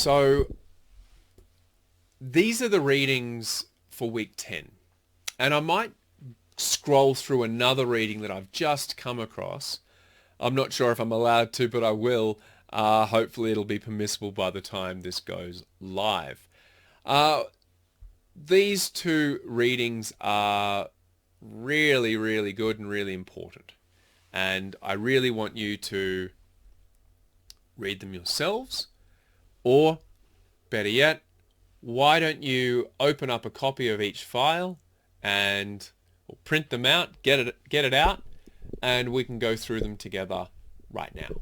So these are the readings for week 10. And I might scroll through another reading that I've just come across. I'm not sure if I'm allowed to, but I will. Hopefully it'll be permissible by the time this goes live. These two readings are really, really good and really important. And I really want you to read them yourselves, or better yet, why don't you open up a copy of each file and print them out, get it out, and we can go through them together right now.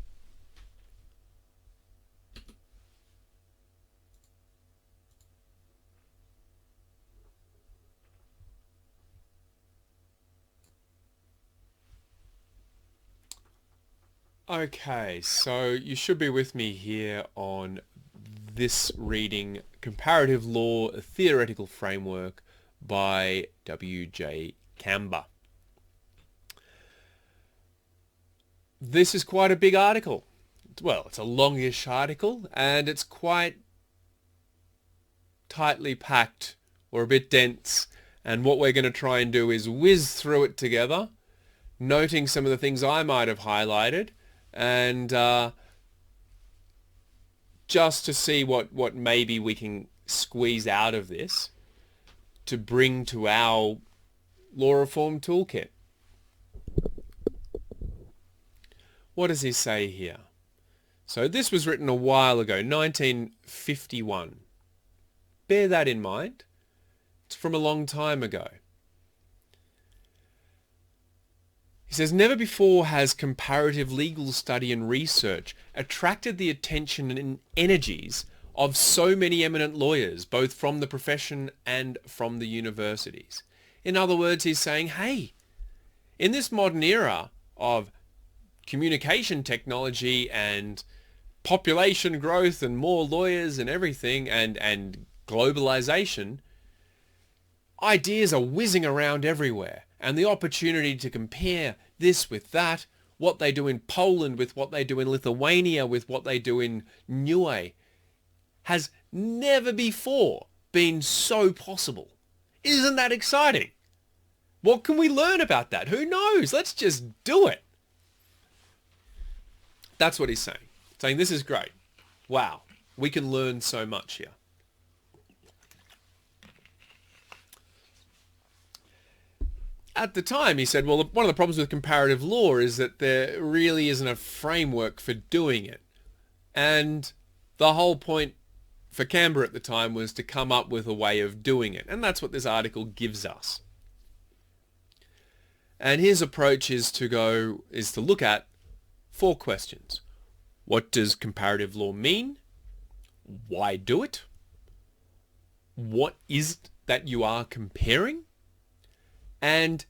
Okay, so you should be with me here on this reading, Comparative Law, a Theoretical Framework by W.J. Camber. This is quite a big article. Well, it's a longish article, and it's quite tightly packed, or a bit dense, and what we're going to try and do is whiz through it together, noting some of the things I might have highlighted, and just to see what maybe we can squeeze out of this to bring to our law reform toolkit. What does he say here? So this was written a while ago, 1951. Bear that in mind. It's from a long time ago. He says, never before has comparative legal study and research attracted the attention and energies of so many eminent lawyers, both from the profession and from the universities. In other words, he's saying, hey, in this modern era of communication technology and population growth and more lawyers and everything and globalization, ideas are whizzing around everywhere. And the opportunity to compare this with that, what they do in Poland with what they do in Lithuania with what they do in Niue, has never before been so possible. Isn't that exciting? What can we learn about that? Who knows? Let's just do it. That's what he's saying. Saying this is great. Wow, we can learn so much here. At the time, he said, well, one of the problems with comparative law is that there really isn't a framework for doing it. And the whole point for Camber at the time was to come up with a way of doing it. And that's what this article gives us. And his approach is to look at 4 questions. What does comparative law mean? Why do it? What is it that you are comparing? And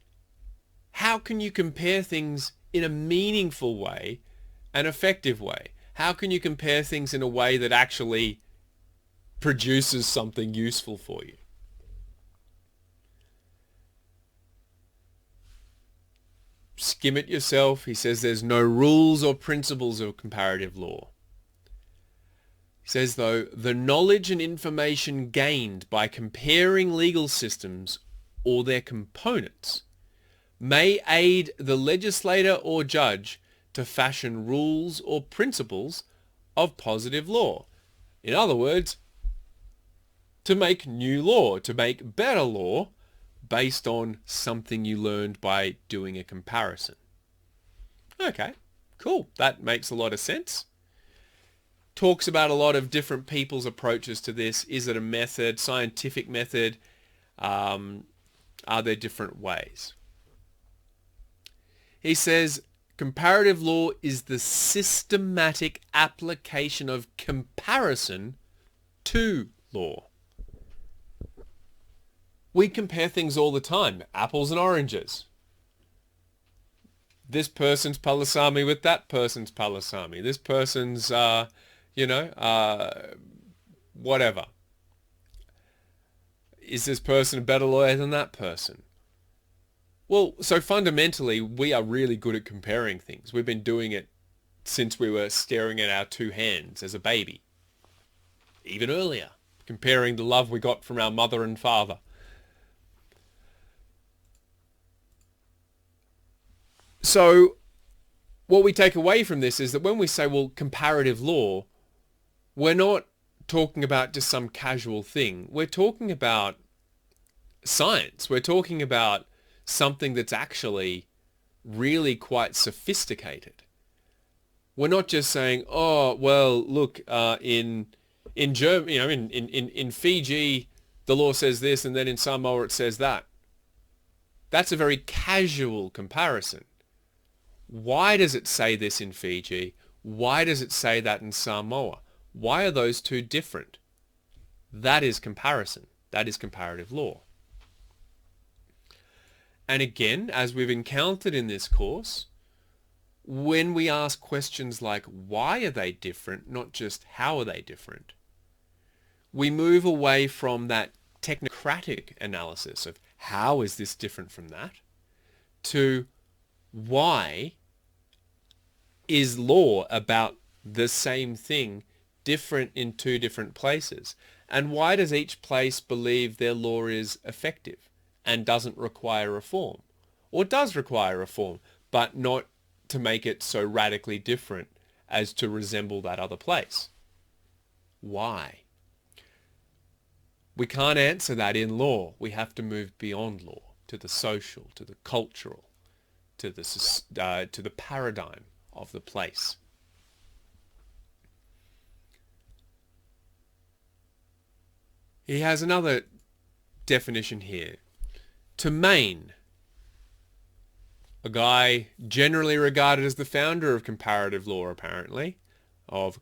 how can you compare things in a meaningful way, an effective way? How can you compare things in a way that actually produces something useful for you? Skim it yourself. He says there's no rules or principles of comparative law. He says, though, the knowledge and information gained by comparing legal systems or their components may aid the legislator or judge to fashion rules or principles of positive law. In other words, to make new law, to make better law based on something you learned by doing a comparison. Okay, cool. That makes a lot of sense. Talks about a lot of different people's approaches to this. Is it a method, scientific method? Are there different ways? He says, comparative law is the systematic application of comparison to law. We compare things all the time, apples and oranges. This person's Palasami with that person's Palasami. This person's, whatever. Is this person a better lawyer than that person? Well, so fundamentally, we are really good at comparing things. We've been doing it since we were staring at our 2 hands as a baby. even earlier, comparing the love we got from our mother and father. So what we take away from this is that when we say, well, comparative law, we're not talking about just some casual thing. We're talking about science. We're talking about something that's actually really quite sophisticated. We're not just saying, oh, well, look, in Germany, in Fiji, the law says this, and then in Samoa it says that. That's a very casual comparison. Why does it say this in Fiji? Why does it say that in Samoa? Why are those two different? That is comparison. That is comparative law. And again, as we've encountered in this course, when we ask questions like, why are they different, not just how are they different, we move away from that technocratic analysis of how is this different from that, to why is law about the same thing different in two different places? And why does each place believe their law is effective and doesn't require reform? Or does require reform, but not to make it so radically different as to resemble that other place? Why? We can't answer that in law. We have to move beyond law to the social, to the cultural, to the paradigm of the place. He has another definition here. To main, a guy generally regarded as the founder of comparative law, apparently, of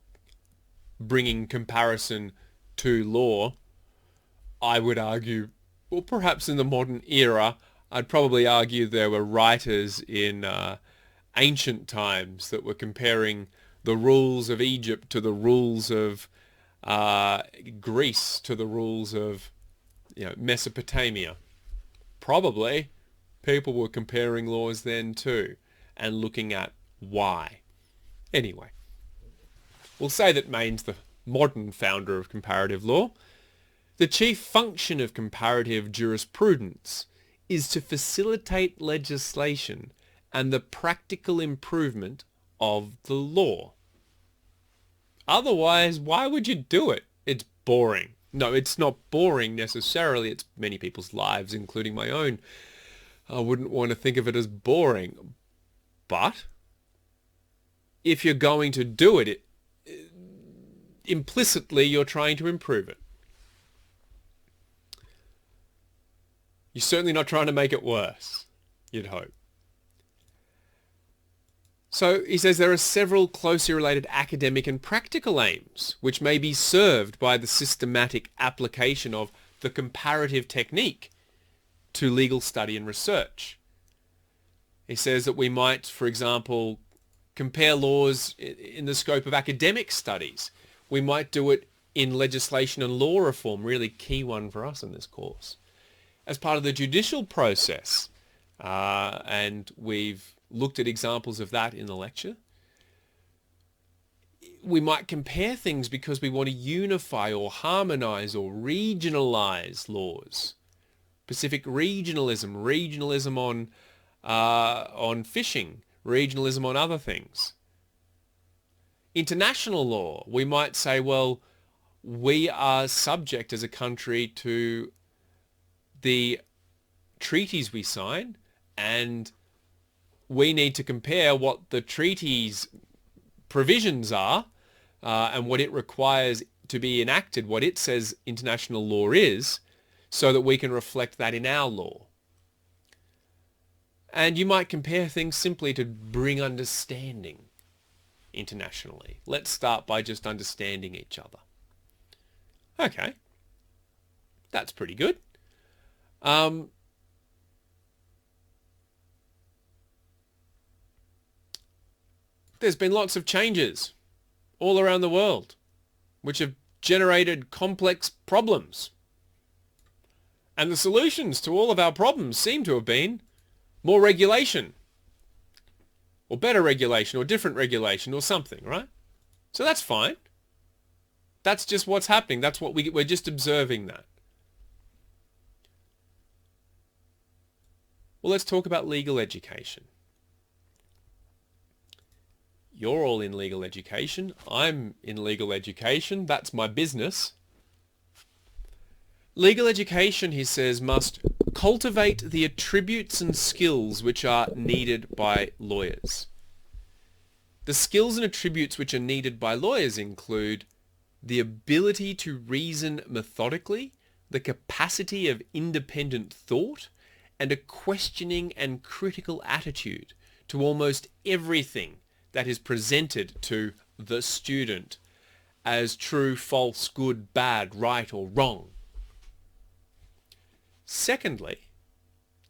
bringing comparison to law. I would argue, well, perhaps in the modern era, I'd probably argue there were writers in ancient times that were comparing the rules of Egypt to the rules of Greece to the rules of Mesopotamia. Probably people were comparing laws then too and looking at why. Anyway, we'll say that Maine's the modern founder of comparative law. The chief function of comparative jurisprudence is to facilitate legislation and the practical improvement of the law. Otherwise, why would you do it? It's boring. No, it's not boring necessarily. It's many people's lives, including my own. I wouldn't want to think of it as boring. But if you're going to do it, implicitly you're trying to improve it. You're certainly not trying to make it worse, you'd hope. So he says there are several closely related academic and practical aims which may be served by the systematic application of the comparative technique to legal study and research. He says that we might, for example, compare laws in the scope of academic studies. We might do it in legislation and law reform, really key one for us in this course, as part of the judicial process. And we've looked at examples of that in the lecture. We might compare things because we want to unify or harmonize or regionalize laws. Pacific regionalism on fishing, regionalism on other things. International law, we might say, well, we are subject as a country to the treaties we sign, and we need to compare what the treaty's provisions are and what it requires to be enacted, what it says international law is, so that we can reflect that in our law. And you might compare things simply to bring understanding internationally. Let's start by just understanding each other. Okay, that's pretty good. There's been lots of changes all around the world which have generated complex problems. And the solutions to all of our problems seem to have been more regulation, or better regulation, or different regulation, or something, right? So that's fine. That's just what's happening. That's what we're just observing that. Well, let's talk about legal education. You're all in legal education. I'm in legal education. That's my business. Legal education, he says, must cultivate the attributes and skills which are needed by lawyers. The skills and attributes which are needed by lawyers include the ability to reason methodically, the capacity of independent thought, and a questioning and critical attitude to almost everything that is presented to the student as true, false, good, bad, right, or wrong. Secondly,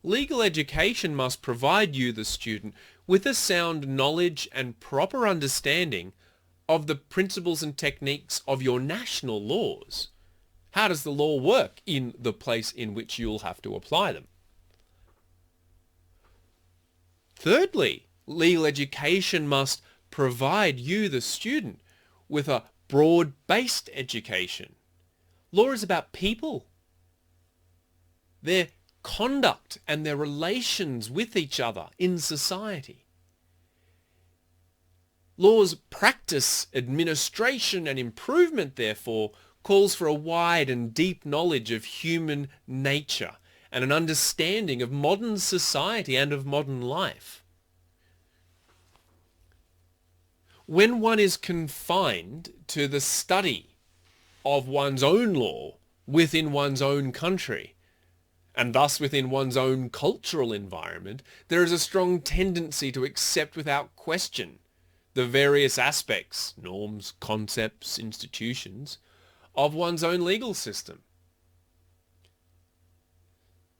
legal education must provide you, the student, with a sound knowledge and proper understanding of the principles and techniques of your national laws. How does the law work in the place in which you'll have to apply them? Thirdly, legal education must provide you, the student, with a broad-based education. Law is about people, their conduct and their relations with each other in society. Law's practice, administration and improvement, therefore, calls for a wide and deep knowledge of human nature and an understanding of modern society and of modern life. When one is confined to the study of one's own law within one's own country, and thus within one's own cultural environment, there is a strong tendency to accept without question the various aspects, norms, concepts, institutions of one's own legal system.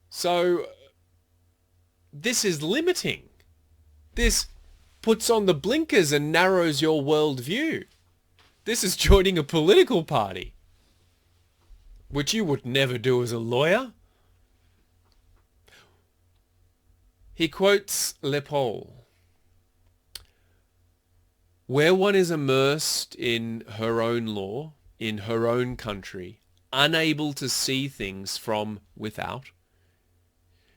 So this is limiting. This puts on the blinkers and narrows your worldview. This is joining a political party, which you would never do as a lawyer. He quotes Lepol. Where one is immersed in her own law, in her own country, unable to see things from without,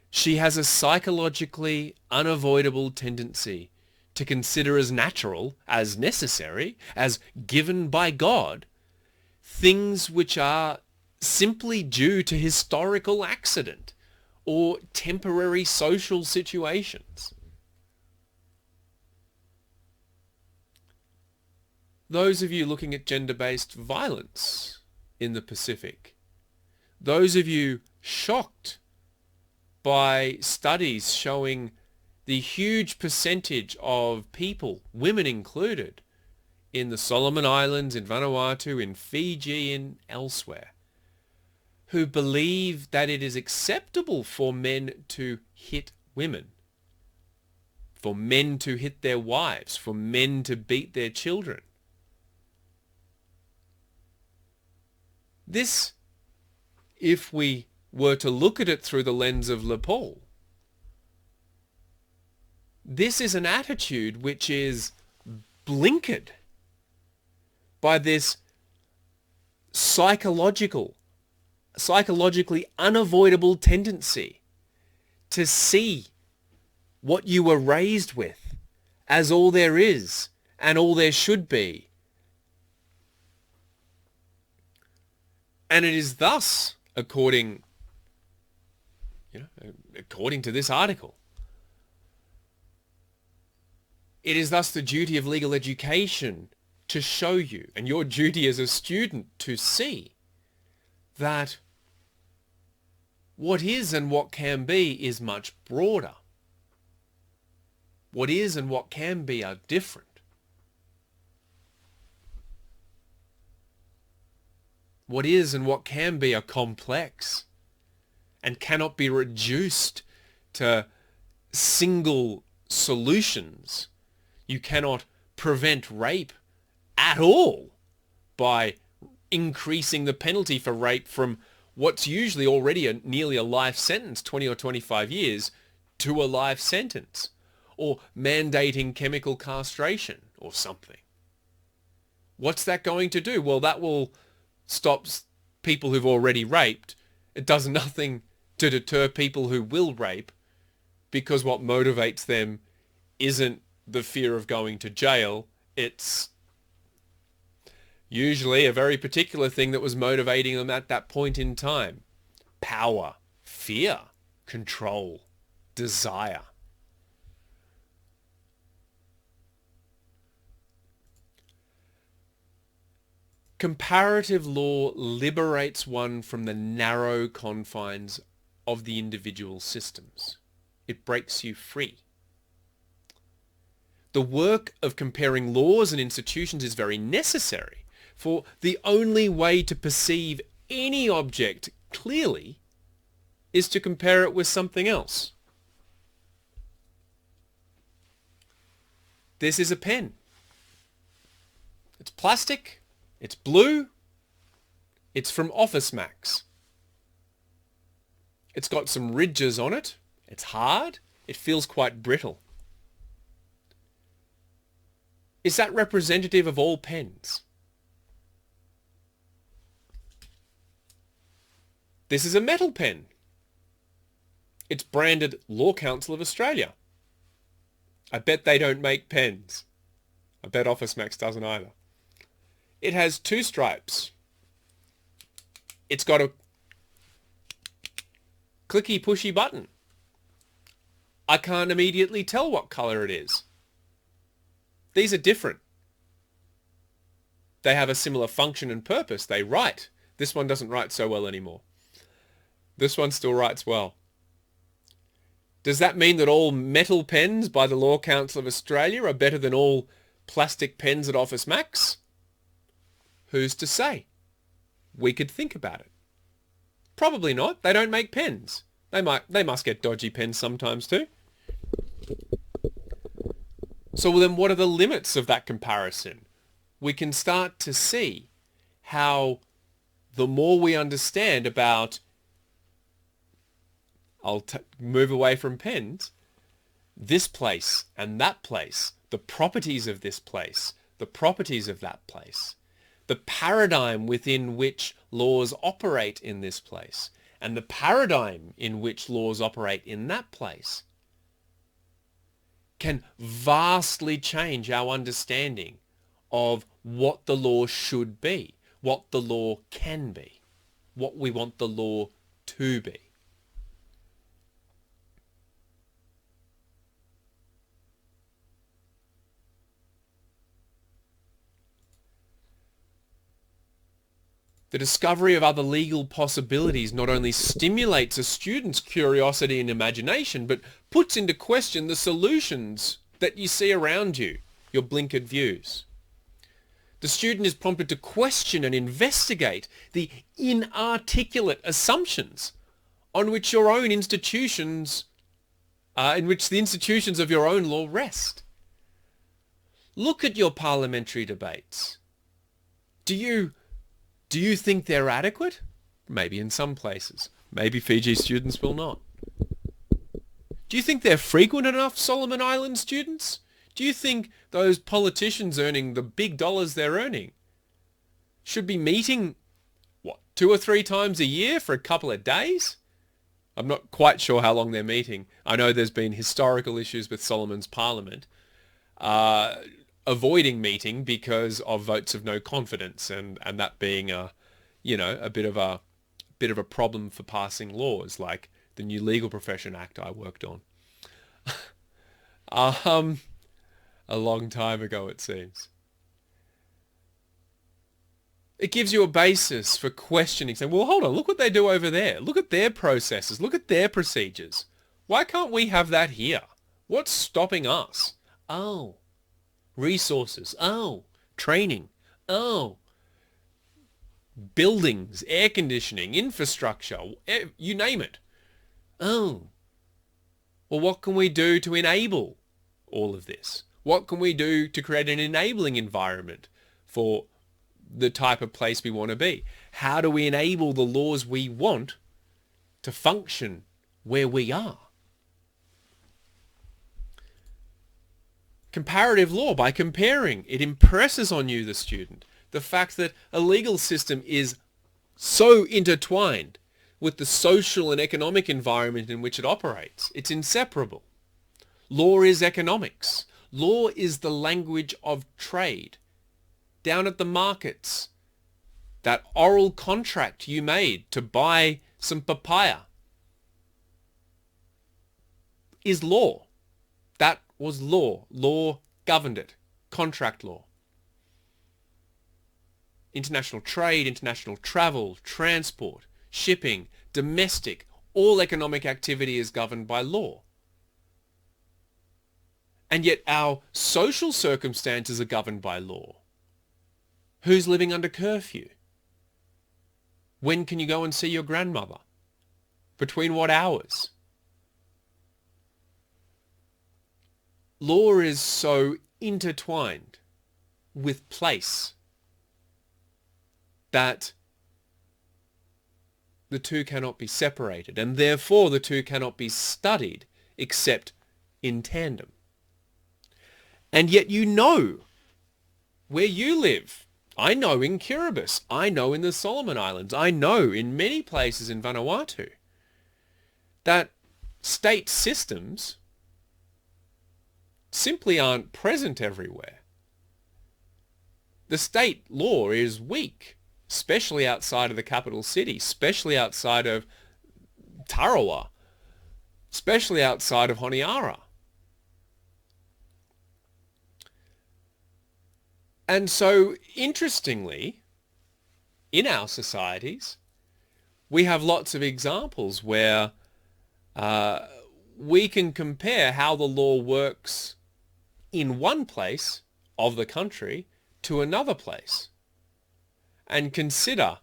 she has a psychologically unavoidable tendency to consider as natural, as necessary, as given by God, things which are simply due to historical accident or temporary social situations. Those of you looking at gender-based violence in the Pacific, those of you shocked by studies showing the huge percentage of people, women included, in the Solomon Islands, in Vanuatu, in Fiji, and elsewhere, who believe that it is acceptable for men to hit women, for men to hit their wives, for men to beat their children. This, if we were to look at it through the lens of Lepol, this is an attitude which is blinkered by this psychologically unavoidable tendency to see what you were raised with as all there is and all there should be. And it is thus, according to this article, it is thus the duty of legal education to show you, and your duty as a student to see, that what is and what can be is much broader. What is and what can be are different. What is and what can be are complex and cannot be reduced to single solutions. You cannot prevent rape at all by increasing the penalty for rape from what's usually already nearly a life sentence, 20 or 25 years, to a life sentence, or mandating chemical castration or something. What's that going to do? Well, that will stop people who've already raped. It does nothing to deter people who will rape, because what motivates them isn't the fear of going to jail. It's usually a very particular thing that was motivating them at that point in time. Power, fear, control, desire. Comparative law liberates one from the narrow confines of the individual systems. It breaks you free. The work of comparing laws and institutions is very necessary, for the only way to perceive any object clearly is to compare it with something else. This is a pen. It's plastic. It's blue. It's from Office Max. It's got some ridges on it. It's hard. It feels quite brittle. Is that representative of all pens? This is a metal pen. It's branded Law Council of Australia. I bet they don't make pens. I bet Office Max doesn't either. It has two stripes. It's got a clicky pushy button. I can't immediately tell what color it is. These are different. They have a similar function and purpose. They write. This one doesn't write so well anymore. This one still writes well. Does that mean that all metal pens by the Law Council of Australia are better than all plastic pens at Office Max? Who's to say? We could think about it. Probably not. They don't make pens. They must get dodgy pens sometimes too. So then what are the limits of that comparison? We can start to see how the more we understand about, I'll move away from pens, this place and that place, the properties of this place, the properties of that place, the paradigm within which laws operate in this place, and the paradigm in which laws operate in that place, can vastly change our understanding of what the law should be, what the law can be, what we want the law to be. The discovery of other legal possibilities not only stimulates a student's curiosity and imagination, but puts into question the solutions that you see around you, your blinkered views. The student is prompted to question and investigate the inarticulate assumptions on which your own institutions, in which the institutions of your own law rest. Look at your parliamentary debates. Do you think they're adequate? Maybe in some places. Maybe Fiji students will not. Do you think they're frequent enough, Solomon Island students? Do you think those politicians earning the big dollars they're earning should be meeting, 2 or 3 times a year for a couple of days? I'm not quite sure how long they're meeting. I know there's been historical issues with Solomon's parliament avoiding meeting because of votes of no confidence, and that being a bit of a problem for passing laws like the new Legal Profession Act I worked on. A long time ago, it seems. It gives you a basis for questioning, saying, well, hold on, look what they do over there. Look at their processes. Look at their procedures. Why can't we have that here? What's stopping us? Oh, resources. Oh, training. Oh, buildings, air conditioning, infrastructure, you name it. Oh, well, what can we do to enable all of this? What can we do to create an enabling environment for the type of place we want to be? How do we enable the laws we want to function where we are? Comparative law, by comparing, it impresses on you, the student, the fact that a legal system is so intertwined with the social and economic environment in which it operates. It's inseparable. Law is economics. Law is the language of trade. Down at the markets, that oral contract you made to buy some papaya is law. That was law. Law governed it. Contract law. International trade, international travel, transport, shipping, domestic, all economic activity is governed by law. And yet our social circumstances are governed by law. Who's living under curfew? When can you go and see your grandmother? Between what hours? Law is so intertwined with place that the two cannot be separated, and therefore the two cannot be studied except in tandem. And yet you know where you live. I know in Kiribati. I know in the Solomon Islands. I know in many places in Vanuatu that state systems simply aren't present everywhere. The state law is weak, especially outside of the capital city, especially outside of Tarawa, especially outside of Honiara. And so, interestingly, in our societies, we have lots of examples where we can compare how the law works in one place of the country to another place and consider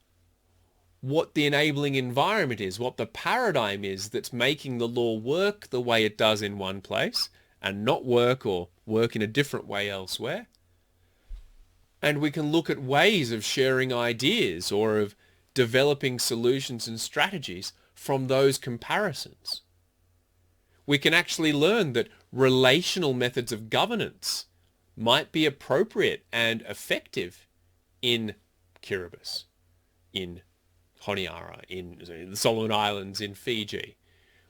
what the enabling environment is, what the paradigm is that's making the law work the way it does in one place and not work or work in a different way elsewhere. And we can look at ways of sharing ideas or of developing solutions and strategies from those comparisons. We can actually learn that relational methods of governance might be appropriate and effective in Kiribati, in Honiara, in the Solomon Islands, in Fiji.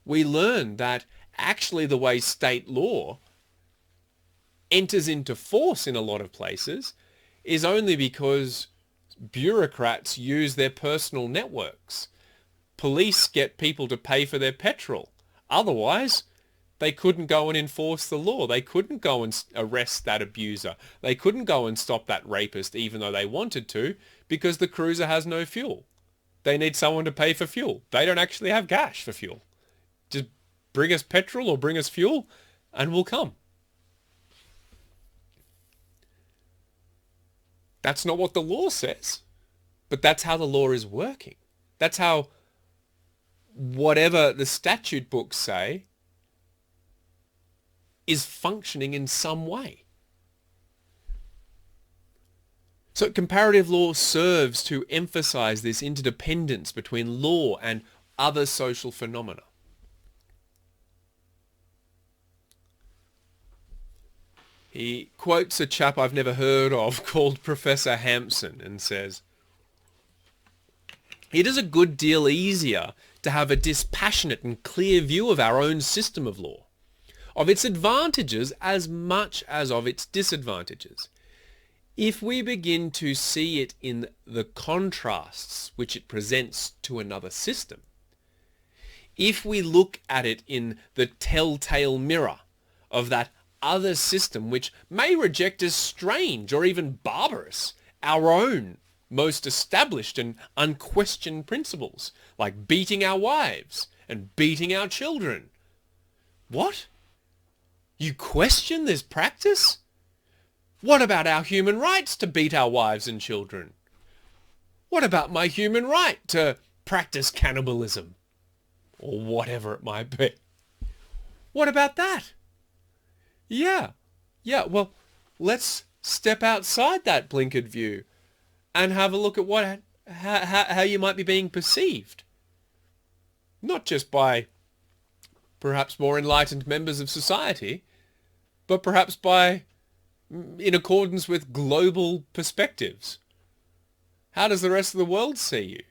We learn that actually the way state law enters into force in a lot of places is only because bureaucrats use their personal networks. Police get people to pay for their petrol. Otherwise, they couldn't go and enforce the law. They couldn't go and arrest that abuser. They couldn't go and stop that rapist even though they wanted to, because the cruiser has no fuel. They need someone to pay for fuel. They don't actually have cash for fuel. Just bring us petrol or bring us fuel and we'll come. That's not what the law says, but that's how the law is working. That's how whatever the statute books say is functioning in some way. So comparative law serves to emphasize this interdependence between law and other social phenomena. He quotes a chap I've never heard of called Professor Hampson and says, "It is a good deal easier to have a dispassionate and clear view of our own system of law, of its advantages as much as of its disadvantages, if we begin to see it in the contrasts which it presents to another system. If we look at it in the telltale mirror of that other system which may reject as strange or even barbarous our own most established and unquestioned principles, like beating our wives and beating our children." What? You question this practice? What about our human rights to beat our wives and children? What about my human right to practice cannibalism? Or whatever it might be. What about that? Yeah, well, let's step outside that blinkered view and have a look at how you might be being perceived. Not just by perhaps more enlightened members of society, but perhaps by in accordance with global perspectives. How does the rest of the world see you?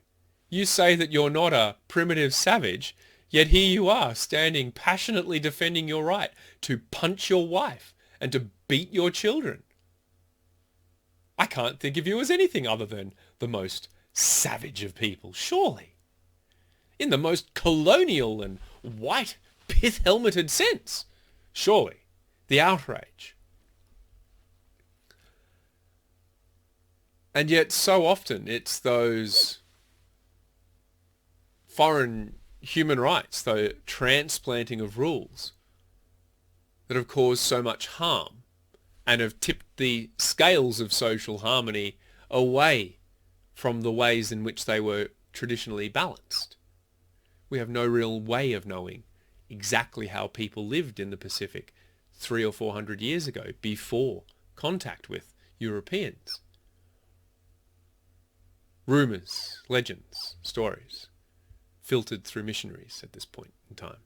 You say that you're not a primitive savage, yet here you are, standing passionately defending your right to punch your wife and to beat your children. I can't think of you as anything other than the most savage of people, surely. In the most colonial and white pith-helmeted sense, surely. The outrage. And yet so often it's those foreign human rights, the transplanting of rules, that have caused so much harm and have tipped the scales of social harmony away from the ways in which they were traditionally balanced. We have no real way of knowing exactly how people lived in the Pacific 300 or 400 years ago, before contact with Europeans. Rumours, legends, stories, filtered through missionaries at this point in time.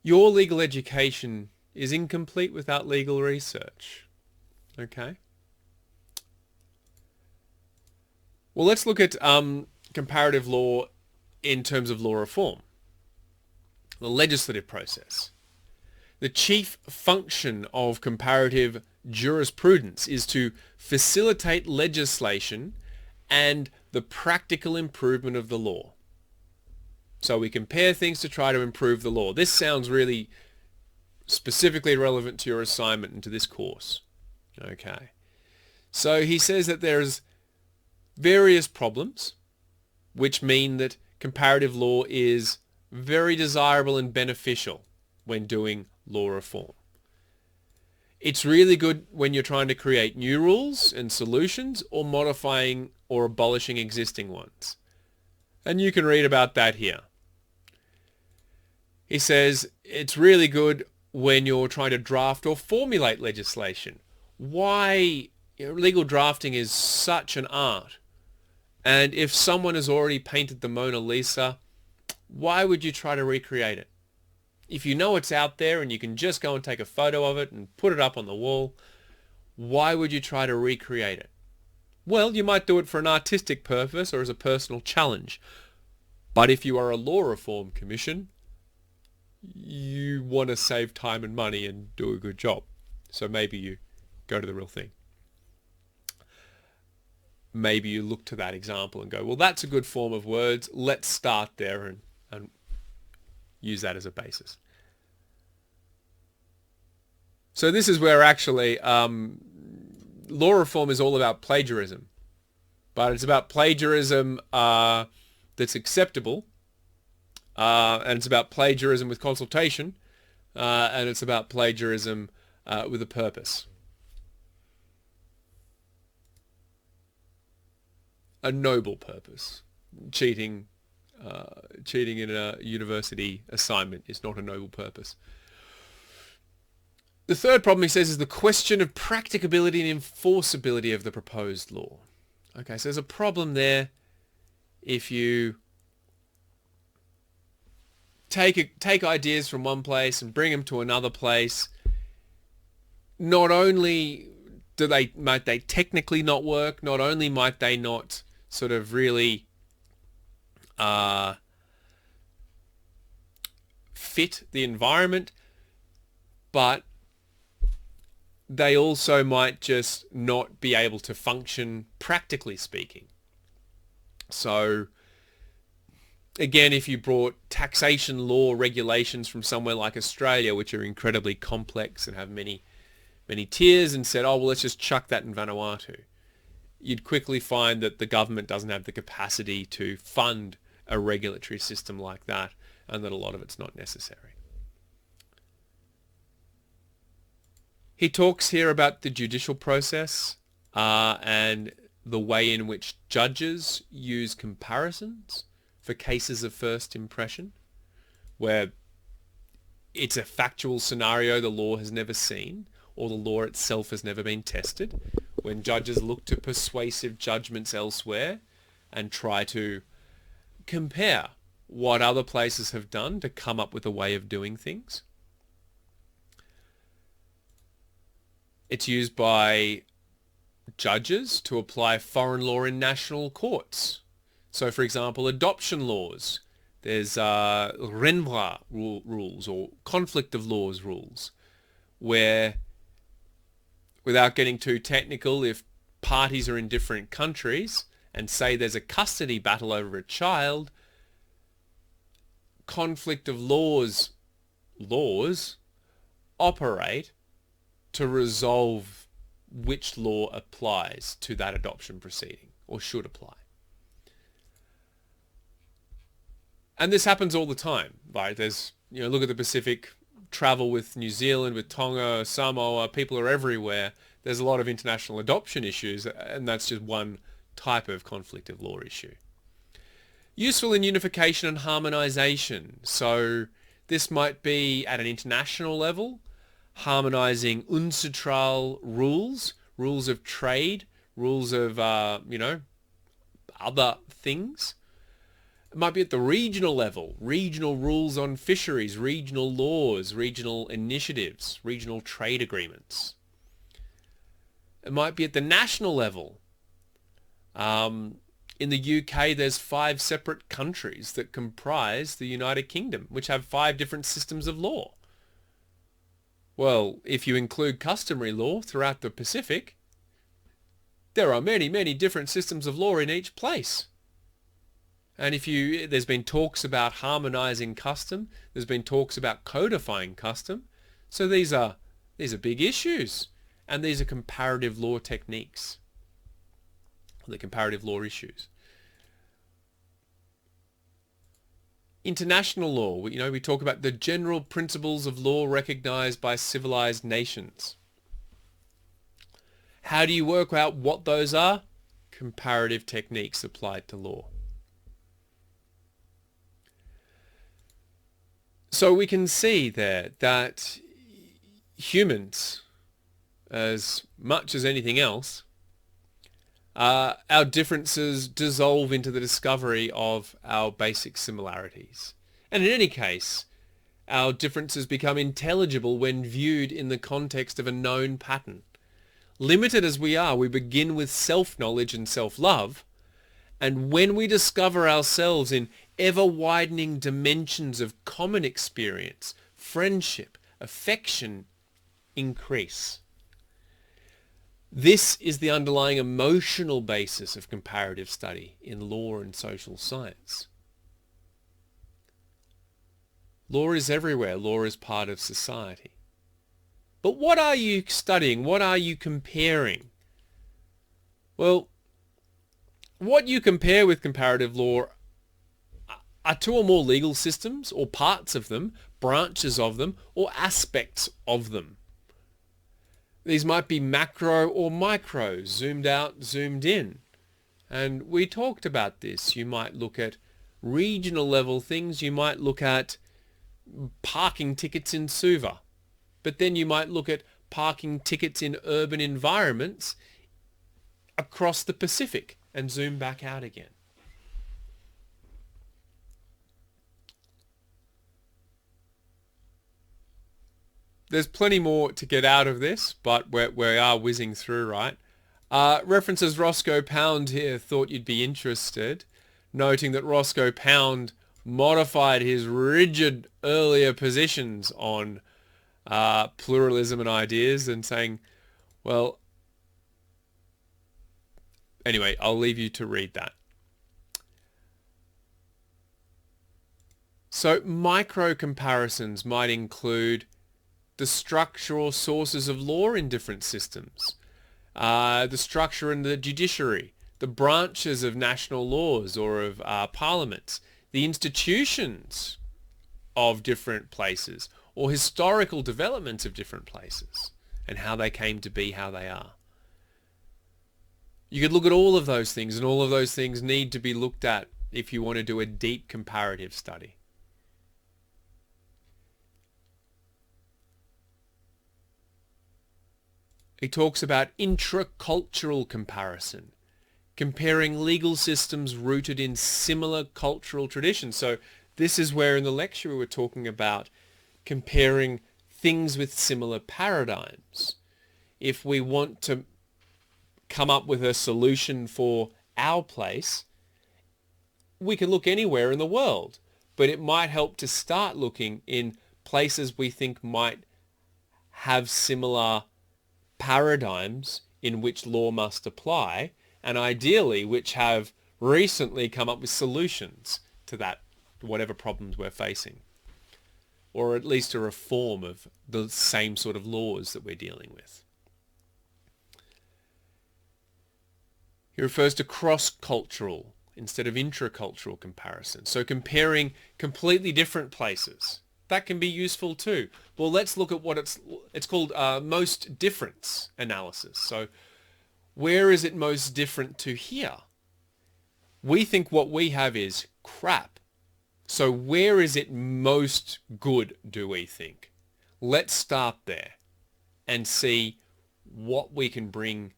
Your legal education is incomplete without legal research. Okay? Well, let's look at comparative law in terms of law reform. The legislative process. The chief function of comparative jurisprudence is to facilitate legislation and the practical improvement of the law. So we compare things to try to improve the law. This sounds really specifically relevant to your assignment and to this course. Okay. So he says that there's various problems which mean that comparative law is very desirable and beneficial when doing law reform. It's really good when you're trying to create new rules and solutions, or modifying or abolishing existing ones. And you can read about that here. He says it's really good when you're trying to draft or formulate legislation. Why? Legal drafting is such an art. And if someone has already painted the Mona Lisa, why would you try to recreate it? If you know it's out there and you can just go and take a photo of it and put it up on the wall, why would you try to recreate it? Well, you might do it for an artistic purpose or as a personal challenge. But if you are a law reform commission, you want to save time and money and do a good job. So maybe you go to the real thing. Maybe you look to that example and go, well, that's a good form of words. Let's start there and use that as a basis. So this is where actually law reform is all about plagiarism. But it's about plagiarism that's acceptable. And it's about plagiarism with consultation. And it's about plagiarism with a purpose. A noble purpose. Cheating in a university assignment is not a noble purpose. The third problem, he says, is the question of practicability and enforceability of the proposed law. Okay, so there's a problem there if you take ideas from one place and bring them to another place. Not only might they technically not work, not only might they not sort of really fit the environment, but they also might just not be able to function practically speaking. So again, if you brought taxation law regulations from somewhere like Australia, which are incredibly complex and have many tiers, and said, oh, well, let's just chuck that in Vanuatu, you'd quickly find that the government doesn't have the capacity to fund a regulatory system like that, and that a lot of it's not necessary. He talks here about the judicial process and the way in which judges use comparisons for cases of first impression, where it's a factual scenario the law has never seen, or the law itself has never been tested, when judges look to persuasive judgments elsewhere and try to compare what other places have done to come up with a way of doing things. It's used by judges to apply foreign law in national courts. So, for example, adoption laws. There's renvoi rules or conflict of laws rules, where, without getting too technical, if parties are in different countries and say there's a custody battle over a child, conflict of laws operate to resolve which law applies to that adoption proceeding or should apply. And this happens all the time. Like there's, look at the Pacific, travel with New Zealand, with Tonga, Samoa, people are everywhere. There's a lot of international adoption issues, and that's just one type of conflict of law issue. Useful in unification and harmonization. So this might be at an international level, harmonizing UNCITRAL rules of trade, rules of, other things. It might be at the regional level, regional rules on fisheries, regional laws, regional initiatives, regional trade agreements. It might be at the national level. In the UK, there's 5 separate countries that comprise the United Kingdom, which have 5 different systems of law. Well, if you include customary law throughout the Pacific, there are many, many different systems of law in each place. And there's been talks about harmonizing custom, there's been talks about codifying custom. So these are big issues, and these are comparative law techniques, the comparative law issues. International law, we talk about the general principles of law recognized by civilized nations. How do you work out what those are? Comparative techniques applied to law. So we can see there that humans, as much as anything else, our differences dissolve into the discovery of our basic similarities. And in any case, our differences become intelligible when viewed in the context of a known pattern. Limited as we are, we begin with self-knowledge and self-love, and when we discover ourselves in ever-widening dimensions of common experience, friendship, affection increase. This is the underlying emotional basis of comparative study in law and social science. Law is everywhere. Law is part of society. But what are you studying? What are you comparing? Well, what you compare with comparative law are 2 or more legal systems, or parts of them, branches of them, or aspects of them. These might be macro or micro, zoomed out, zoomed in. And we talked about this. You might look at regional level things. You might look at parking tickets in Suva. But then you might look at parking tickets in urban environments across the Pacific and zoom back out again. There's plenty more to get out of this, but we are whizzing through, right? References Roscoe Pound here, thought you'd be interested, noting that Roscoe Pound modified his rigid earlier positions on pluralism and ideas and saying, well, anyway, I'll leave you to read that. So micro comparisons might include the structural sources of law in different systems, the structure in the judiciary, the branches of national laws or of parliaments, the institutions of different places, or historical developments of different places, and how they came to be how they are. You could look at all of those things, and all of those things need to be looked at if you want to do a deep comparative study. He talks about intra-cultural comparison, comparing legal systems rooted in similar cultural traditions. So this is where in the lecture we were talking about comparing things with similar paradigms. if we want to come up with a solution for our place, we can look anywhere in the world, but it might help to start looking in places we think might have similar paradigms in which law must apply, and ideally which have recently come up with solutions to that, whatever problems we're facing, or at least a reform of the same sort of laws that we're dealing with. He refers to cross-cultural instead of intra-cultural comparison. So comparing completely different places. That can be useful too. Well, let's look at what it's called most difference analysis. So where is it most different to here? We think what we have is crap. So where is it most good, do we think? Let's start there and see what we can bring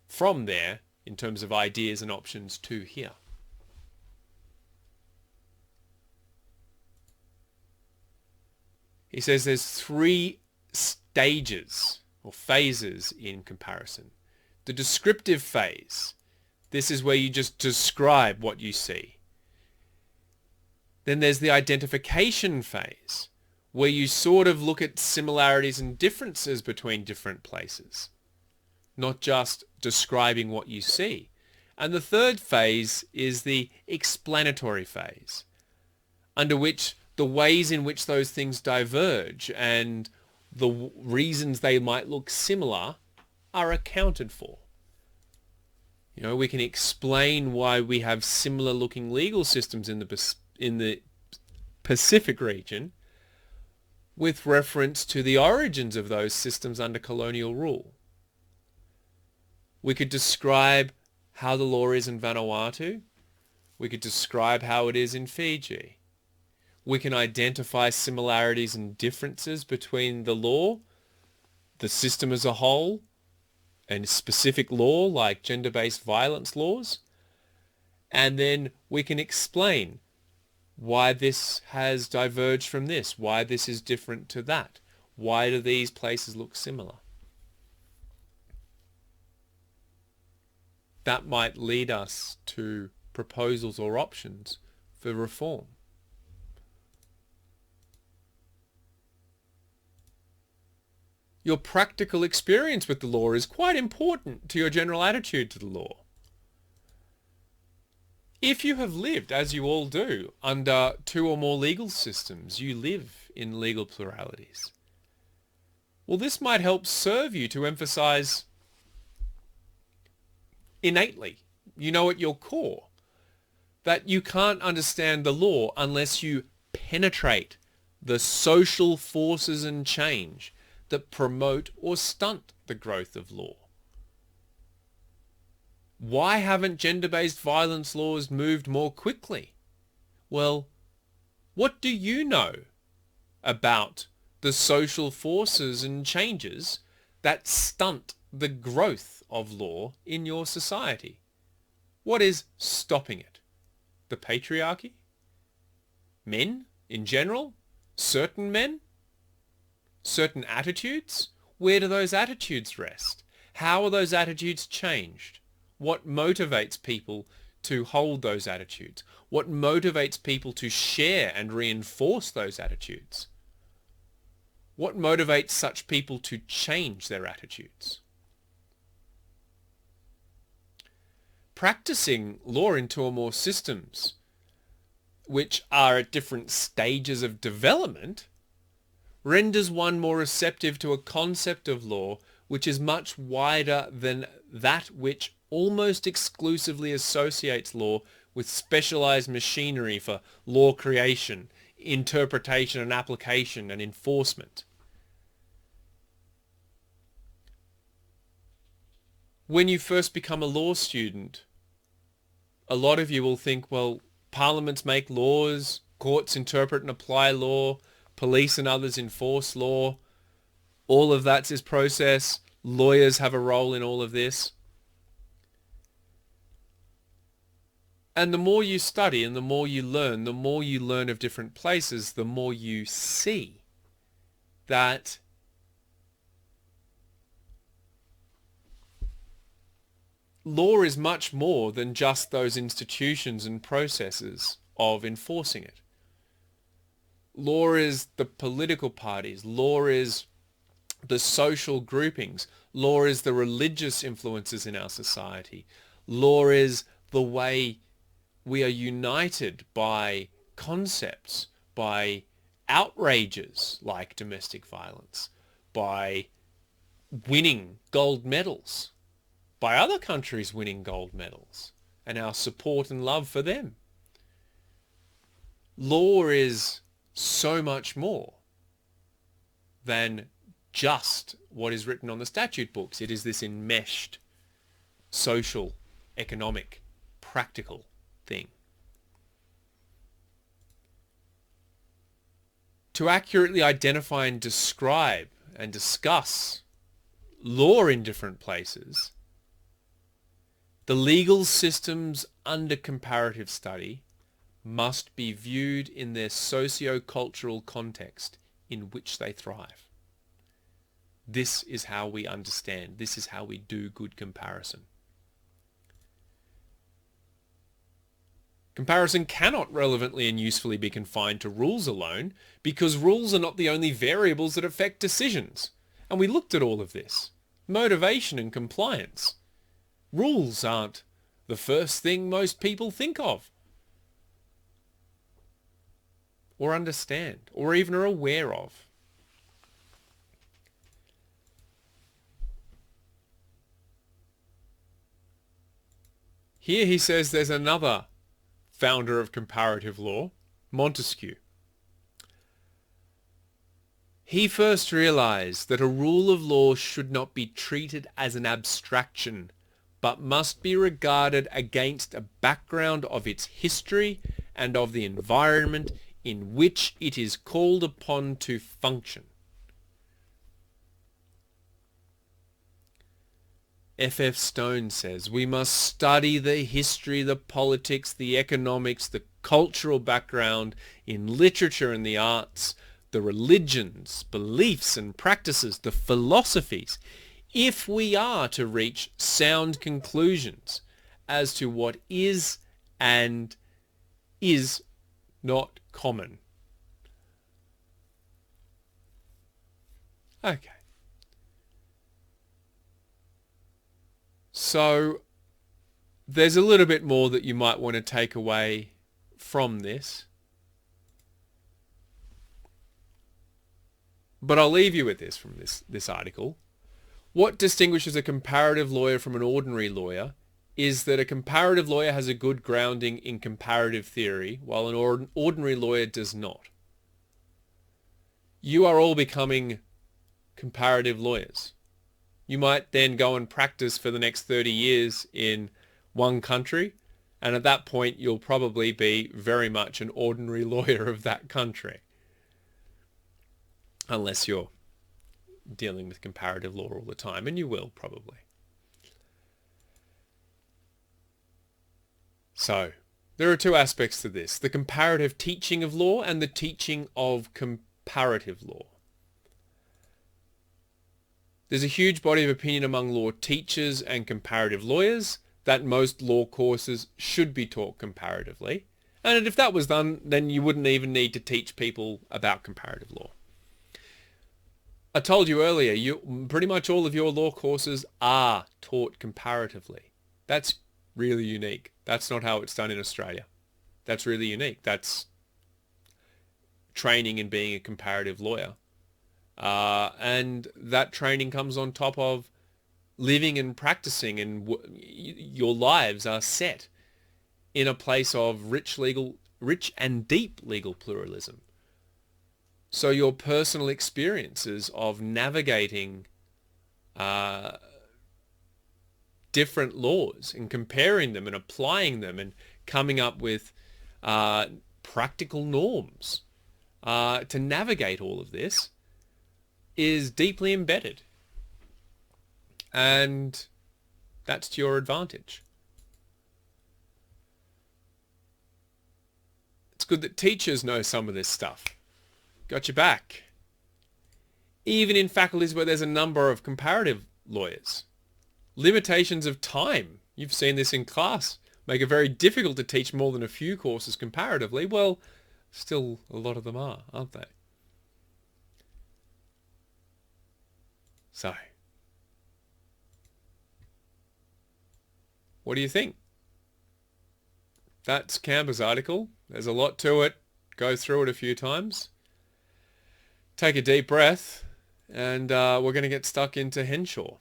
from there in terms of ideas and options to here. He says there's 3 stages or phases in comparison. The descriptive phase. This is where you just describe what you see. Then there's the identification phase, where you sort of look at similarities and differences between different places, not just describing what you see. And the third phase is the explanatory phase, under which the ways in which those things diverge and the reasons they might look similar are accounted for. You know, we can explain why we have similar looking legal systems in the Pacific region with reference to the origins of those systems under colonial rule. We could describe how the law is in Vanuatu. We could describe how it is in Fiji. We can identify similarities and differences between the law, the system as a whole, and specific law like gender-based violence laws. And then we can explain why this has diverged from this, why this is different to that. Why do these places look similar? That might lead us to proposals or options for reform. Your practical experience with the law is quite important to your general attitude to the law. If you have lived, as you all do, under 2 or more legal systems, you live in legal pluralities. Well, this might help serve you to emphasize innately, you know at your core, that you can't understand the law unless you penetrate the social forces and change that promote or stunt the growth of law. Why haven't gender-based violence laws moved more quickly? Well, what do you know about the social forces and changes that stunt the growth of law in your society? What is stopping it? The patriarchy? Men in general? Certain men? Certain attitudes? Where do those attitudes rest? How are those attitudes changed? What motivates people to hold those attitudes? What motivates people to share and reinforce those attitudes? What motivates such people to change their attitudes? Practicing law in 2 or more systems, which are at different stages of development, renders one more receptive to a concept of law which is much wider than that which almost exclusively associates law with specialized machinery for law creation, interpretation and application and enforcement. When you first become a law student, a lot of you will think, well, parliaments make laws, courts interpret and apply law, police and others enforce law. All of that's this process. Lawyers have a role in all of this. And the more you study and the more you learn of different places, the more you see that law is much more than just those institutions and processes of enforcing it. Law is the political parties. Law is the social groupings. Law is the religious influences in our society. Law is the way we are united by concepts, by outrages like domestic violence, by winning gold medals, by other countries winning gold medals, and our support and love for them. Law is so much more than just what is written on the statute books. It is this enmeshed social, economic, practical thing. To accurately identify and describe and discuss law in different places, the legal systems under comparative study must be viewed in their socio-cultural context in which they thrive. This is how we understand. This is how we do good comparison. Comparison cannot relevantly and usefully be confined to rules alone, because rules are not the only variables that affect decisions. And we looked at all of this. Motivation and compliance. Rules aren't the first thing most people think of, or understand, or even are aware of. Here he says there's another founder of comparative law, Montesquieu. He first realized that a rule of law should not be treated as an abstraction, but must be regarded against a background of its history and of the environment in which it is called upon to function. F.F. Stone says, we must study the history, the politics, the economics, the cultural background in literature and the arts, the religions, beliefs and practices, the philosophies, if we are to reach sound conclusions as to what is and is not common. Okay. So there's a little bit more that you might want to take away from this. But I'll leave you with this from this article. What distinguishes a comparative lawyer from an ordinary lawyer is that a comparative lawyer has a good grounding in comparative theory, while an ordinary lawyer does not. You are all becoming comparative lawyers. You might then go and practice for the next 30 years in one country, and at that point you'll probably be very much an ordinary lawyer of that country. Unless you're dealing with comparative law all the time, and you will probably. So, there are two aspects to this: the comparative teaching of law and the teaching of comparative law. There's a huge body of opinion among law teachers and comparative lawyers that most law courses should be taught comparatively. And if that was done, then you wouldn't even need to teach people about comparative law. I told you earlier, pretty much all of your law courses are taught comparatively. That's really unique. That's not how it's done in Australia. That's really unique. That's training in being a comparative lawyer. And that training comes on top of living and practicing, and your lives are set in a place of rich and deep legal pluralism. So your personal experiences of navigating different laws and comparing them and applying them and coming up with practical norms to navigate all of this is deeply embedded. And that's to your advantage. It's good that teachers know some of this stuff. Got your back. Even in faculties where there's a number of comparative lawyers. Limitations of time. You've seen this in class. Make it very difficult to teach more than a few courses comparatively. Well, still a lot of them are, aren't they? So, what do you think? That's Camber's article. There's a lot to it. Go through it a few times. Take a deep breath, and we're going to get stuck into Henshaw.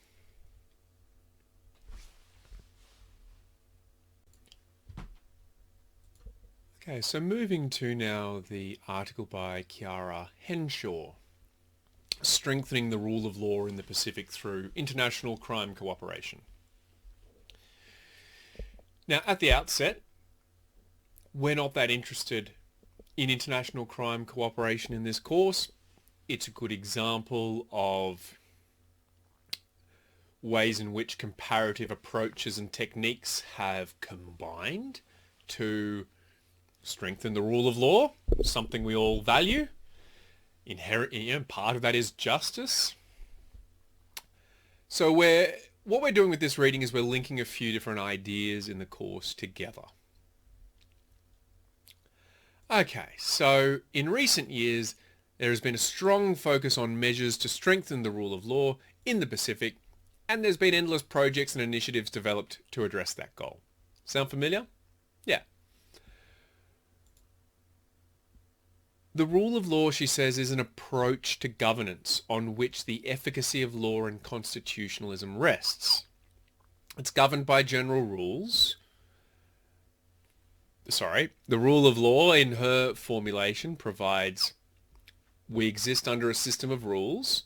Okay, so moving to now the article by Chiara Henshaw, Strengthening the Rule of Law in the Pacific Through International Crime Cooperation. Now, at the outset, we're not that interested in international crime cooperation in this course. It's a good example of ways in which comparative approaches and techniques have combined to strengthen the rule of law, something we all value. Part of that is justice. So what we're doing with this reading is we're linking a few different ideas in the course together. Okay, so in recent years, there has been a strong focus on measures to strengthen the rule of law in the Pacific, and there's been endless projects and initiatives developed to address that goal. Sound familiar? Yeah. The rule of law, she says, is an approach to governance on which the efficacy of law and constitutionalism rests. It's governed by general rules. The rule of law in her formulation provides we exist under a system of rules.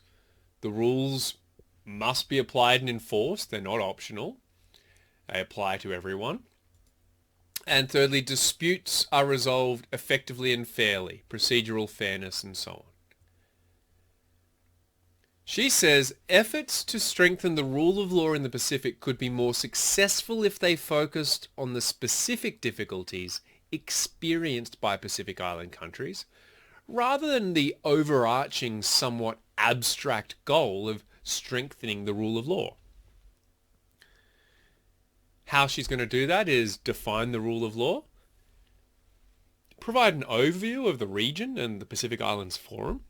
The rules must be applied and enforced. They're not optional. They apply to everyone. And thirdly, disputes are resolved effectively and fairly, procedural fairness and so on. She says efforts to strengthen the rule of law in the Pacific could be more successful if they focused on the specific difficulties experienced by Pacific Island countries, rather than the overarching, somewhat abstract goal of strengthening the rule of law. How she's going to do that is define the rule of law, provide an overview of the region and the Pacific Islands Forum,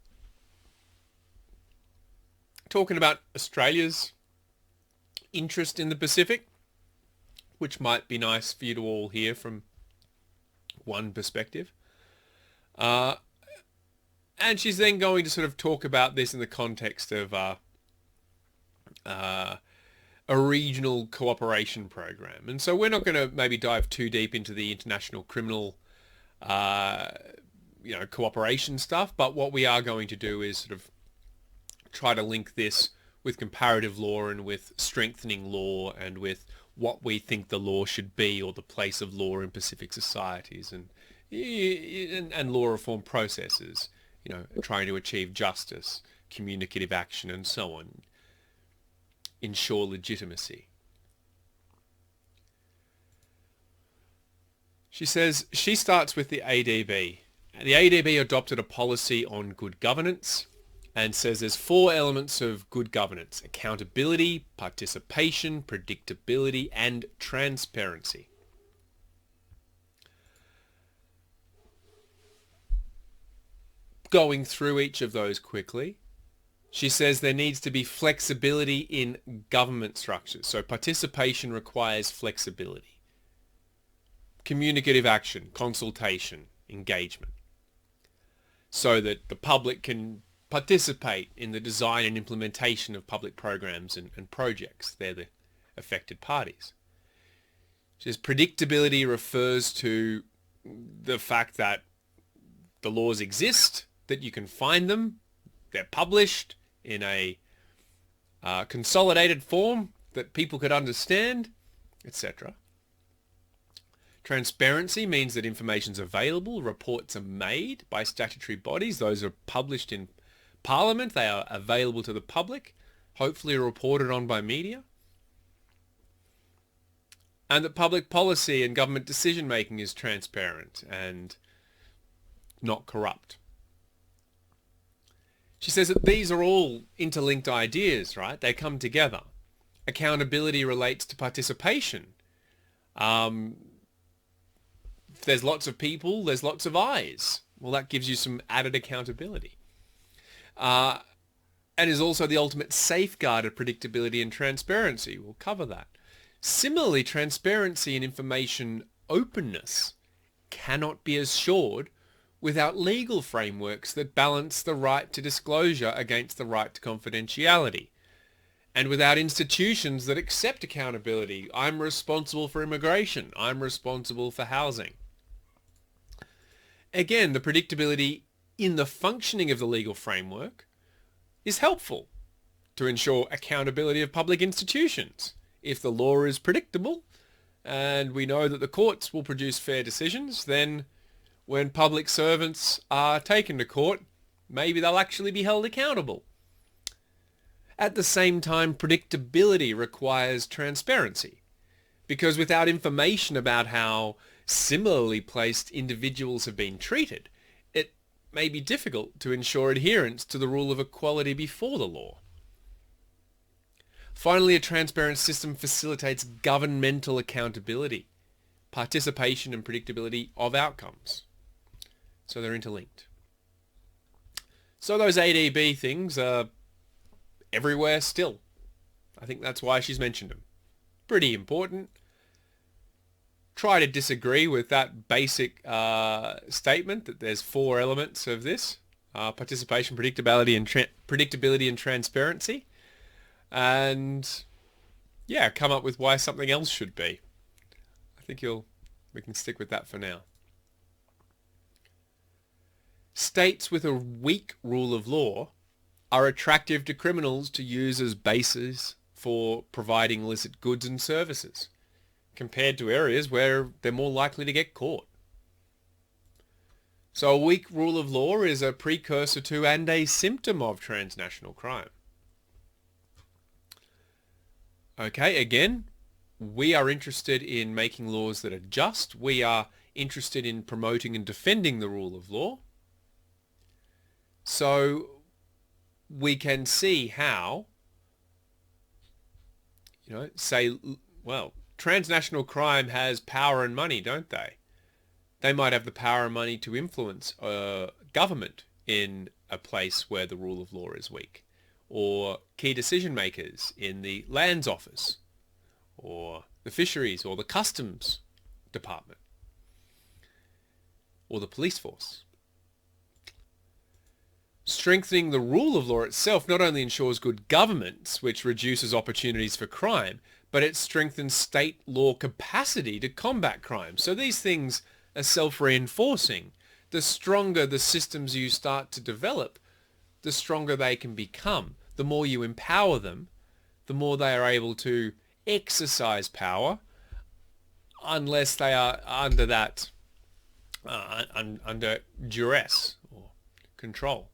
talking about Australia's interest in the Pacific, which might be nice for you to all hear from one perspective. And she's then going to sort of talk about this in the context of a regional cooperation program. And so we're not going to maybe dive too deep into the international criminal cooperation stuff, but what we are going to do is sort of try to link this with comparative law and with strengthening law and with what we think the law should be or the place of law in Pacific societies and law reform processes, trying to achieve justice, communicative action and so on, ensure legitimacy. She says she starts with the ADB. The ADB adopted a policy on good governance and says there's 4 elements of good governance: accountability, participation, predictability, and transparency. Going through each of those quickly, she says there needs to be flexibility in government structures. So participation requires flexibility. Communicative action, consultation, engagement, so that the public can participate in the design and implementation of public programs and projects. They're the affected parties. She says predictability refers to the fact that the laws exist, that you can find them, they're published in a consolidated form that people could understand, etc. Transparency means that information's available, reports are made by statutory bodies, those are published in Parliament, they are available to the public, hopefully reported on by media. And that public policy and government decision making is transparent and not corrupt. She says that these are all interlinked ideas, right? They come together. Accountability relates to participation. If there's lots of people, there's lots of eyes. Well, that gives you some added accountability. And is also the ultimate safeguard of predictability and transparency. We'll cover that. Similarly, transparency and information openness cannot be assured without legal frameworks that balance the right to disclosure against the right to confidentiality, and without institutions that accept accountability. I'm responsible for immigration. I'm responsible for housing. Again, the predictability in the functioning of the legal framework is helpful to ensure accountability of public institutions. If the law is predictable and we know that the courts will produce fair decisions, then when public servants are taken to court, maybe they'll actually be held accountable. At the same time, predictability requires transparency, because without information about how similarly placed individuals have been treated, it may be difficult to ensure adherence to the rule of equality before the law. Finally, a transparent system facilitates governmental accountability, participation and predictability of outcomes. So they're interlinked. So those ADB things are everywhere still. I think that's why she's mentioned them. Pretty important. Try to disagree with that basic statement that there's 4 elements of this: participation, predictability, and transparency. And yeah, come up with why something else should be. I think we can stick with that for now. States with a weak rule of law are attractive to criminals to use as bases for providing illicit goods and services, compared to areas where they're more likely to get caught. So a weak rule of law is a precursor to and a symptom of transnational crime. Okay, again, we are interested in making laws that are just. We are interested in promoting and defending the rule of law. So we can see how, say, well, transnational crime has power and money, don't they? They might have the power and money to influence government in a place where the rule of law is weak, or key decision makers in the lands office, or the fisheries, or the customs department, or the police force. Strengthening the rule of law itself not only ensures good governance, which reduces opportunities for crime, but it strengthens state law capacity to combat crime. So these things are self-reinforcing. The stronger the systems you start to develop, the stronger they can become. The more you empower them, the more they are able to exercise power, unless they are under that, under duress or control.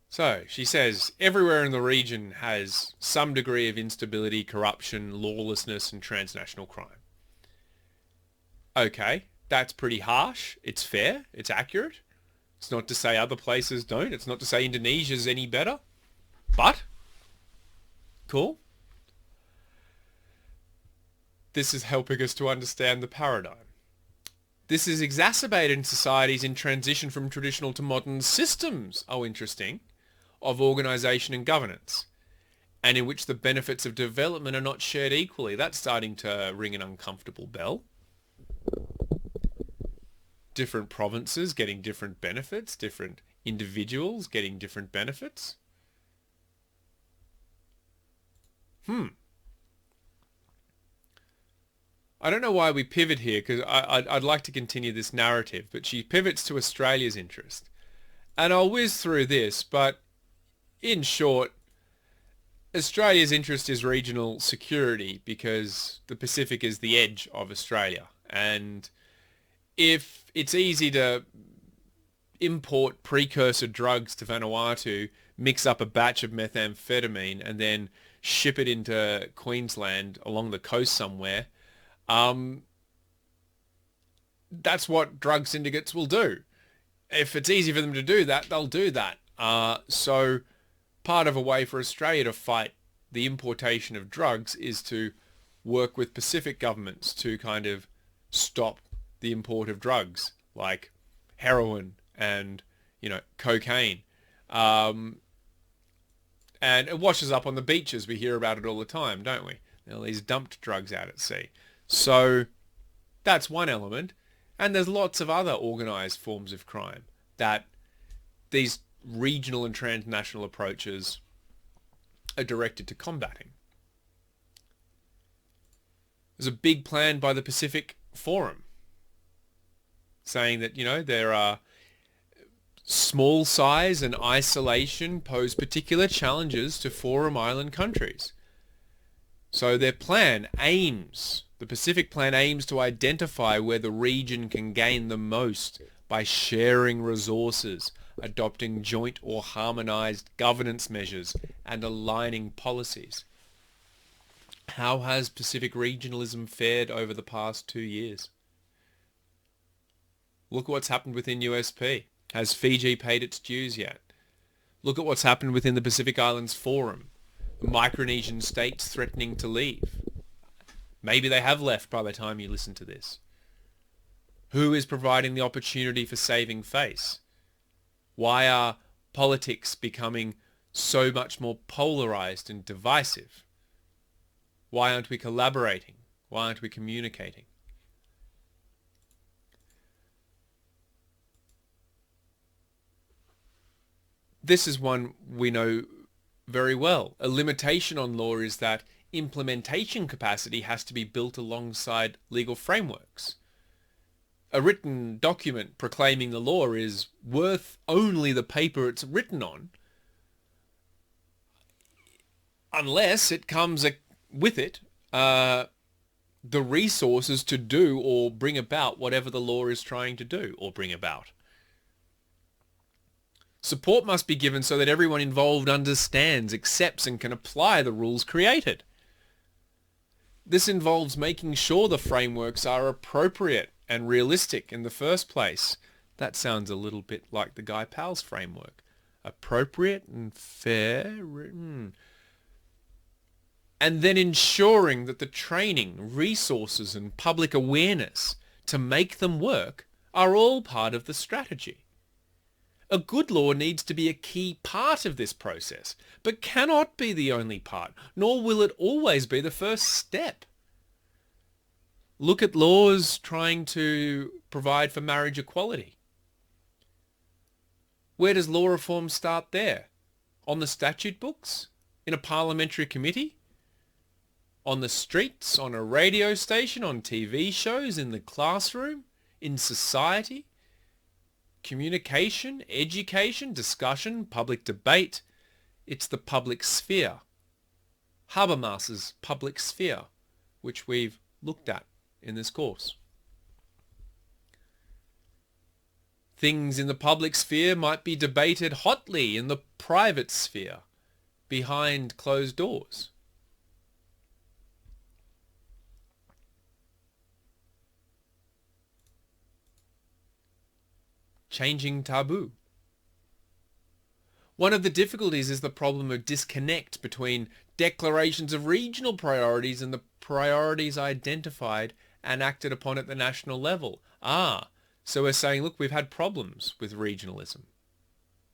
So she says everywhere in the region has some degree of instability, corruption, lawlessness, and transnational crime. Okay, that's pretty harsh. It's fair. It's accurate. It's not to say other places don't. It's not to say Indonesia's any better. But, cool. This is helping us to understand the paradigm. This is exacerbated in societies in transition from traditional to modern systems. Oh, interesting. Of organisation and governance, and in which the benefits of development are not shared equally. That's starting to ring an uncomfortable bell. Different provinces getting different benefits, different individuals getting different benefits. I don't know why we pivot here, because I'd like to continue this narrative, but she pivots to Australia's interest. And I'll whiz through this, but in short, Australia's interest is regional security, because the Pacific is the edge of Australia. And if it's easy to import precursor drugs to Vanuatu, mix up a batch of methamphetamine, and then ship it into Queensland along the coast somewhere, that's what drug syndicates will do. If it's easy for them to do that, they'll do that. So part of a way for Australia to fight the importation of drugs is to work with Pacific governments to kind of stop the import of drugs like heroin and, cocaine. And it washes up on the beaches. We hear about it all the time, don't we? All these dumped drugs out at sea. So that's one element. And there's lots of other organised forms of crime that these regional and transnational approaches are directed to combating. There's a big plan by the Pacific Forum saying that, there are small size and isolation pose particular challenges to Forum Island countries. So their plan aims, the Pacific Plan aims to identify where the region can gain the most by sharing resources, adopting joint or harmonized governance measures, and aligning policies. How has Pacific regionalism fared over the past 2 years? Look what's happened within USP. Has Fiji paid its dues yet? Look at what's happened within the Pacific Islands Forum. Micronesian states threatening to leave. Maybe they have left by the time you listen to this. Who is providing the opportunity for saving face? Why are politics becoming so much more polarized and divisive? Why aren't we collaborating? Why aren't we communicating? This is one we know very well. A limitation on law is that implementation capacity has to be built alongside legal frameworks. A written document proclaiming the law is worth only the paper it's written on, unless it comes with it the resources to do or bring about whatever the law is trying to do or bring about. Support must be given so that everyone involved understands, accepts, and can apply the rules created. This involves making sure the frameworks are appropriate and realistic in the first place. That sounds a little bit like the Guy Powell's framework. Appropriate and fair. And then ensuring that the training, resources, and public awareness to make them work are all part of the strategy. A good law needs to be a key part of this process, but cannot be the only part, nor will it always be the first step. Look at laws trying to provide for marriage equality. Where does law reform start there? On the statute books? In a parliamentary committee? On the streets? On a radio station? On TV shows? In the classroom? In society? Communication, education, discussion, public debate. It's the public sphere. Habermas's public sphere, which we've looked at in this course. Things in the public sphere might be debated hotly in the private sphere, behind closed doors. Changing taboo. One of the difficulties is the problem of disconnect between declarations of regional priorities and the priorities identified and acted upon at the national level. So we're saying, look, we've had problems with regionalism.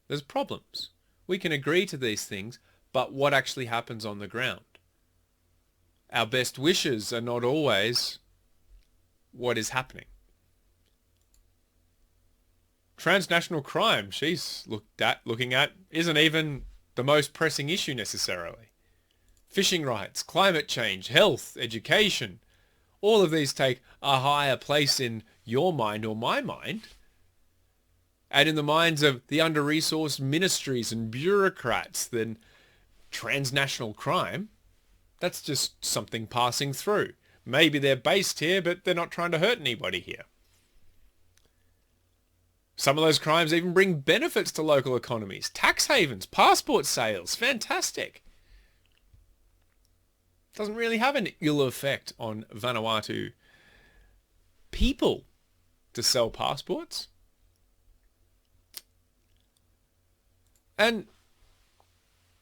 There's problems. We can agree to these things, but what actually happens on the ground? Our best wishes are not always what is happening. Transnational crime, she's looking at, isn't even the most pressing issue necessarily. Fishing rights, climate change, health, education, all of these take a higher place in your mind or my mind, and in the minds of the under-resourced ministries and bureaucrats than transnational crime. That's just something passing through. Maybe they're based here, but they're not trying to hurt anybody here. Some of those crimes even bring benefits to local economies. Tax havens, passport sales, fantastic. Doesn't really have an ill effect on Vanuatu people to sell passports. And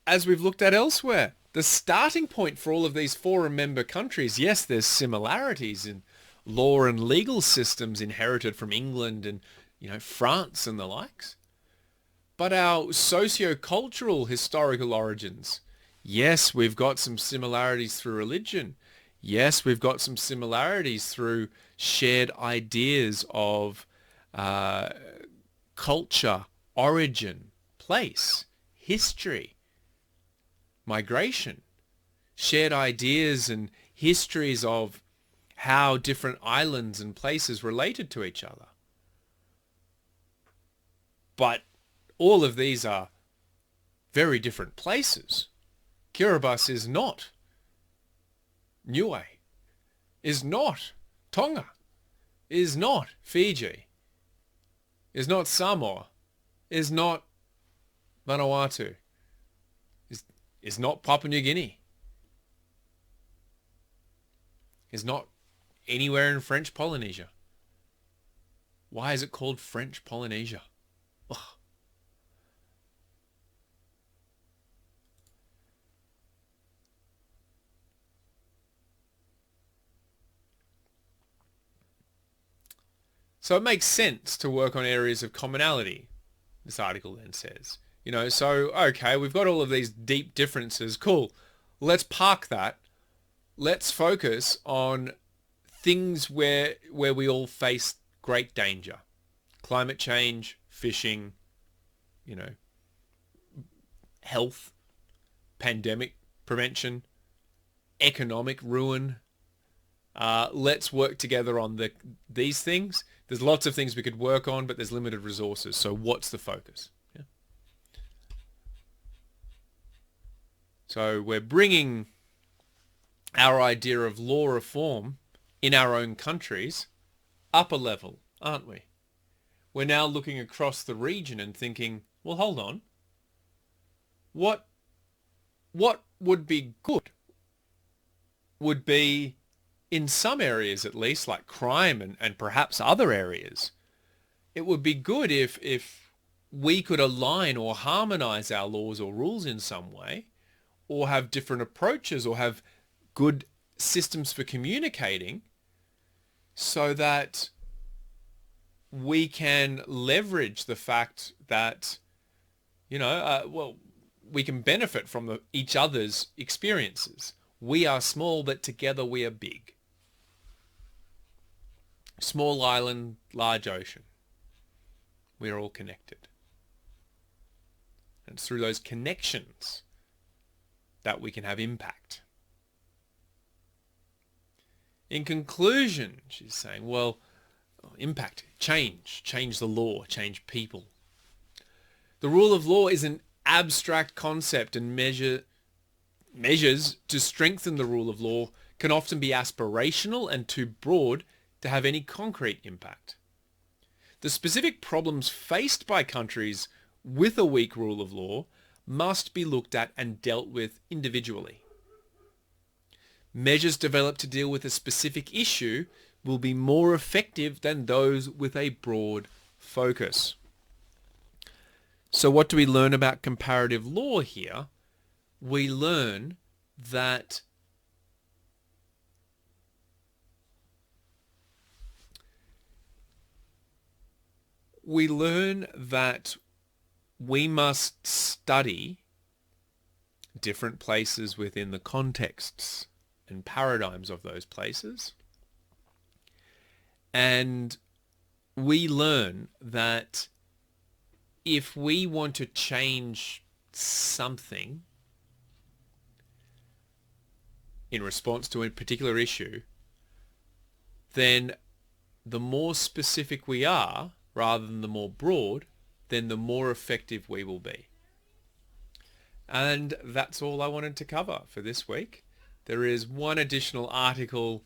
as we've looked at elsewhere, the starting point for all of these foreign member countries, yes, there's similarities in law and legal systems inherited from England and, France and the likes. But our socio-cultural historical origins, yes, we've got some similarities through religion. Yes, we've got some similarities through shared ideas of culture, origin, place, history, migration, shared ideas and histories of how different islands and places related to each other. But all of these are very different places. Kiribati is not Niue, is not Tonga, is not Fiji, is not Samoa, is not Vanuatu, is not Papua New Guinea, is not anywhere in French Polynesia. Why is it called French Polynesia? Ugh. So it makes sense to work on areas of commonality, this article then says. Okay, we've got all of these deep differences. Cool. Let's park that. Let's focus on things where we all face great danger. Climate change, fishing, health, pandemic prevention, economic ruin. Let's work together on these things. There's lots of things we could work on, but there's limited resources. So what's the focus? Yeah. So we're bringing our idea of law reform in our own countries up a level, aren't we? We're now looking across the region and thinking, well, hold on. What would be good would be, in some areas at least, like crime and perhaps other areas, it would be good if we could align or harmonize our laws or rules in some way, or have different approaches, or have good systems for communicating, so that we can leverage the fact that, we can benefit from each other's experiences. We are small, but together we are big. Small island, large ocean. We are all connected. And it's through those connections that we can have impact. In conclusion, she's saying, impact, change the law, change people. The rule of law is an abstract concept, and measures to strengthen the rule of law can often be aspirational and too broad to have any concrete impact. The specific problems faced by countries with a weak rule of law must be looked at and dealt with individually. Measures developed to deal with a specific issue will be more effective than those with a broad focus. So what do we learn about comparative law here? We learn that we must study different places within the contexts and paradigms of those places. And we learn that if we want to change something in response to a particular issue, then the more specific we are, rather than the more broad, then the more effective we will be. And that's all I wanted to cover for this week. There is one additional article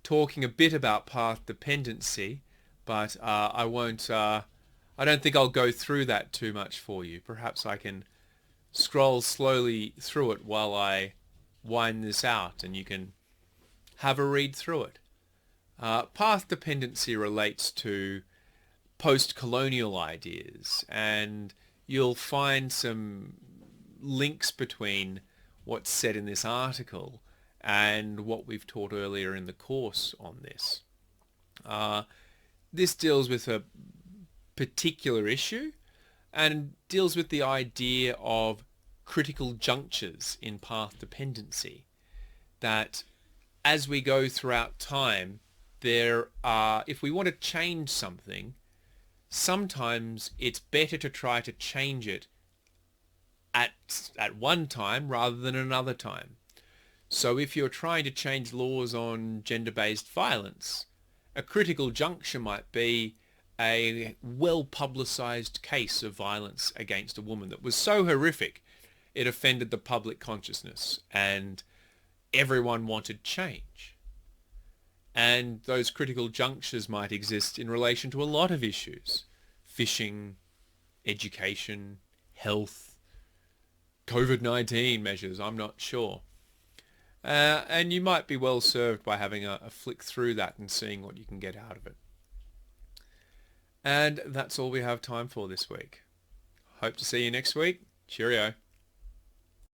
talking a bit about path dependency, but I don't think I'll go through that too much for you. Perhaps I can scroll slowly through it while I wind this out, and you can have a read through it. Path dependency relates to post-colonial ideas, and you'll find some links between what's said in this article and what we've taught earlier in the course on this. This deals with a particular issue and deals with the idea of critical junctures in path dependency, that as we go throughout time, there are, if we want to change something, sometimes it's better to try to change it at one time rather than another time. So if you're trying to change laws on gender-based violence, a critical juncture might be a well-publicized case of violence against a woman that was so horrific it offended the public consciousness and everyone wanted change. And those critical junctures might exist in relation to a lot of issues: fishing, education, health, COVID-19 measures, I'm not sure. And you might be well served by having a flick through that and seeing what you can get out of it. And that's all we have time for this week. Hope to see you next week. Cheerio.